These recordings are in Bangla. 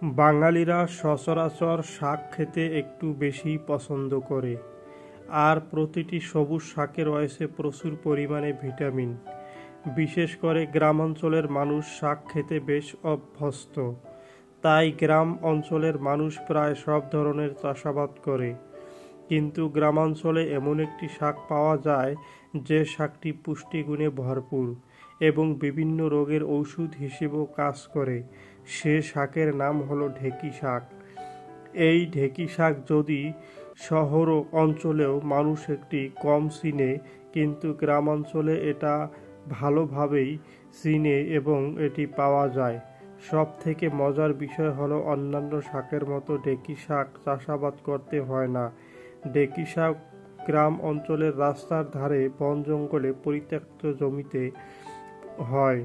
বাঙালিরা সচরাচর শাক খেতে একটু বেশিই পছন্দ করে, আর প্রতিটি সবুজ শাকে রয়েছে প্রচুর পরিমাণে ভিটামিন। বিশেষ করে গ্রামাঞ্চলের মানুষ শাক খেতে বেশ অভ্যস্ত, তাই গ্রাম অঞ্চলের মানুষ প্রায় সব ধরনের চাষাবাদ করে। কিন্তু গ্রামাঞ্চলে এমন একটি শাক পাওয়া যায় যে শাকটি পুষ্টিগুণে ভরপুর এবং বিভিন্ন রোগের ঔষধ হিসেবেও কাজ করে। সে শাকের নাম হলো ঢেঁকি শাক। এই ঢেঁকি শাক যদি শহর অঞ্চলেও মানুষ একটি কম চিনে, কিন্তু গ্রামাঞ্চলে এটা ভালোভাবেই চিনে এবং এটি পাওয়া যায়। সব থেকে মজার বিষয় হলো অন্যান্য শাকের মতো ঢেঁকি শাক চাষাবাদ করতে হয় না। ঢেঁকি শাক গ্রাম অঞ্চলের রাস্তার ধারে, বন জঙ্গলে, পরিত্যক্ত জমিতে হয়।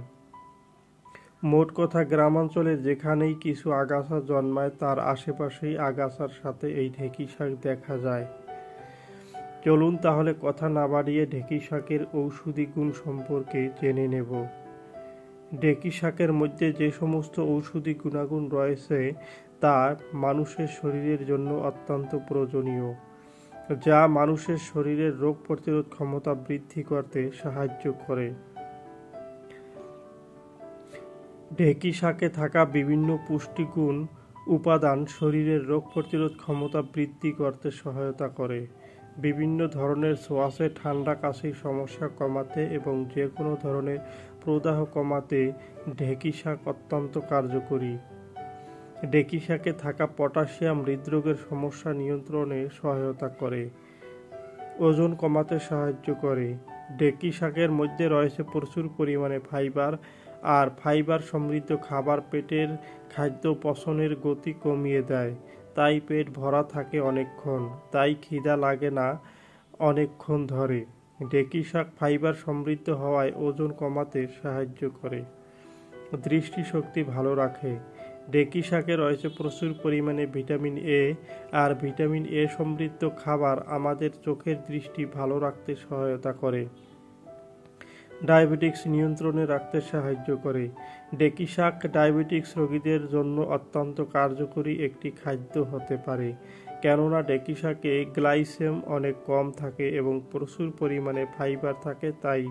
মোট কথা, গ্রামাঞ্চলে যেখানেই কিছু আগাছা জন্মায় তার আশেপাশেই আগাছার সাথে এই ঢেঁকি শাক দেখা যায়। চলুন তাহলে কথা না বাড়িয়ে ঢেঁকি শাকের ঔষধি গুণ সম্পর্কে জেনে নেব। ঢেঁকি শাকের মধ্যে যে সমস্ত ঔষধি গুণাগুণ রয়েছে তা মানুষের শরীরের জন্য অত্যন্ত প্রয়োজনীয়, যা মানুষের শরীরের রোগ প্রতিরোধ ক্ষমতা বৃদ্ধি করতে সাহায্য করে। ঢেঁকি শাকে থাকা বিভিন্ন পুষ্টিগুণ উপাদান শরীরের রোগ প্রতিরোধ ক্ষমতা বৃদ্ধি করতে সহায়তা করে। বিভিন্ন ধরনের ছোঁয়াচে ঠান্ডা কাশির সমস্যা কমাতে এবং যে কোনো ধরনের প্রদাহ কমাতে ঢেঁকি শাক অত্যন্ত কার্যকরী। ঢেঁকি শাকে থাকা পটাশিয়াম হৃদরোগের সমস্যা নিয়ন্ত্রণে সহায়তা করে, ওজন কমাতে সাহায্য করে। ঢেঁকি শাকের মধ্যে রয়েছে প্রচুর পরিমাণে ফাইবার, আর ফাইবার সমৃদ্ধ খাবার পেটের খাদ্য পচনের গতি কমিয়ে দেয়, তাই পেট ভরা থাকে অনেকক্ষণ, তাই খিদা লাগে না অনেকক্ষণ ধরে। ঢেঁকি শাক ফাইবার সমৃদ্ধ হওয়ায় ওজন কমাতে সাহায্য করে, দৃষ্টিশক্তি ভালো রাখে। ঢেঁকি শাকে রয়েছে প্রচুর পরিমাণে vitamin A, R vitamin A সমৃদ্ধ খাবার আমাদের চোখের দৃষ্টি ভালো রাখতে সহায়তা করে, ডায়াবেটিক্স নিয়ন্ত্রণে রাখতে সাহায্য করে। ঢেঁকি শাক ডায়াবেটিক্স রোগীদের জন্য অত্যন্ত কার্যকরী একটি খাদ্য হতে পারে, কেননা ঢেঁকি শাকে গ্লাইসেম অনেক কম থাকে এবং প্রচুর পরিমাণে ফাইবার থাকে। তাই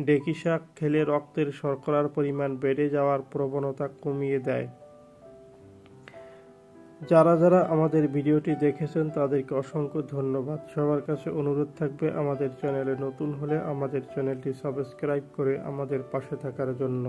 ঢেঁকি শাক খেলে রক্তের শর্করার পরিমাণ বেড়ে যাওয়ার প্রবণতা কমিয়ে দেয়। যারা যারা আমাদের ভিডিওটি দেখেছেন তাদেরকে অসংখ্য ধন্যবাদ। সবার কাছে অনুরোধ থাকবে আমাদের চ্যানেলে নতুন হলে আমাদের চ্যানেলটি সাবস্ক্রাইব করে আমাদের পাশে থাকার জন্য।